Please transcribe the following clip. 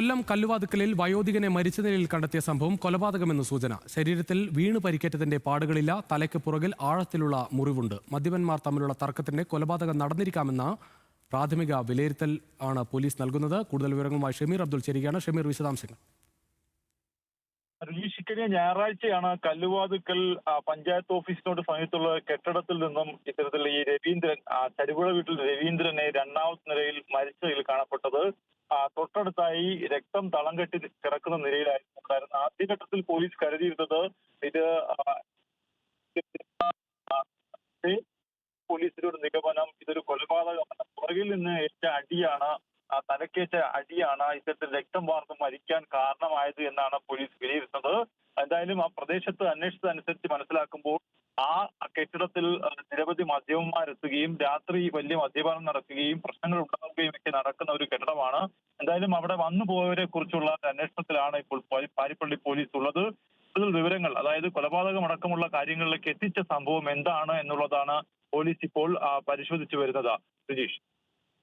കൊല്ലം കല്ലുവാതുക്കലിൽ വയോധികനെ മരിച്ച നിലയിൽ കണ്ടെത്തിയ സംഭവം കൊലപാതകമെന്ന് സൂചന. ശരീരത്തിൽ വീണ് പരിക്കേറ്റതിന്റെ പാടുകളില്ല. തലയ്ക്ക് പുറകിൽ ആഴത്തിലുള്ള മുറിവുണ്ട്. മദ്യപന്മാർ തമ്മിലുള്ള തർക്കത്തിന്റെ കൊലപാതകം നടന്നിരിക്കാമെന്ന പ്രാഥമിക വിലയിരുത്തൽ ആണ് പോലീസ് നൽകുന്നത്. കൂടുതൽ വിവരങ്ങളുമായി ഷമീർ അബ്ദുൾ ചേരുകയാണ്. ഷമീർ, വിശദാംശങ്ങൾ. കഴിഞ്ഞ ഞായറാഴ്ചയാണ് കല്ലുവാതുക്കൽ പഞ്ചായത്ത് ഓഫീസിനോട് സമീപത്തുള്ള കെട്ടിടത്തിൽ നിന്നും ഇത്തരത്തിൽ ഈ രവീന്ദ്രൻ, ചരുപുഴ വീട്ടിൽ രവീന്ദ്രനെ രണ്ടാമത്തെ നിലയിൽ മരിച്ച നിലയിൽ കാണപ്പെട്ടത്. തൊട്ടടുത്തായി രക്തം തളം കെട്ടി കിടക്കുന്ന നിലയിലായിരുന്നു ഉണ്ടായിരുന്നത്. ആദ്യഘട്ടത്തിൽ പോലീസ് കരുതിയിരുന്നത് ഇത് പോലീസിന്റെ ഒരു നിഗമനം ഇതൊരു കൊലപാതകമാണ്. പുറകിൽ നിന്ന് ഏറ്റ അടിയാണ്, തലക്കേറ്റ അടിയാണ് ഇത്തരത്തിൽ രക്തം വാർന്ന് മരിക്കാൻ കാരണമായത് എന്നാണ് പോലീസ് വിലയിരുത്തുന്നത്. എന്തായാലും ആ പ്രദേശത്ത് അന്വേഷിച്ചതനുസരിച്ച് മനസ്സിലാക്കുമ്പോൾ ആ കെട്ടിടത്തിൽ നിരവധി മദ്യപന്മാരെത്തുകയും രാത്രി വലിയ മദ്യപാനം നടക്കുകയും പ്രശ്നങ്ങൾ ഉണ്ടാവുകയും ഒക്കെ നടക്കുന്ന ഒരു കെട്ടിടമാണ്. എന്തായാലും അവിടെ വന്നു പോയവരെ കുറിച്ചുള്ള അന്വേഷണത്തിലാണ് ഇപ്പോൾ പാരിപ്പള്ളി പോലീസ് ഉള്ളത്. കൂടുതൽ വിവരങ്ങൾ, അതായത് കൊലപാതകം അടക്കമുള്ള കാര്യങ്ങളിലേക്ക് എത്തിച്ച സംഭവം എന്താണ് എന്നുള്ളതാണ് പോലീസ് ഇപ്പോൾ പരിശോധിച്ചു വരുന്നത്. സുജീഷ്.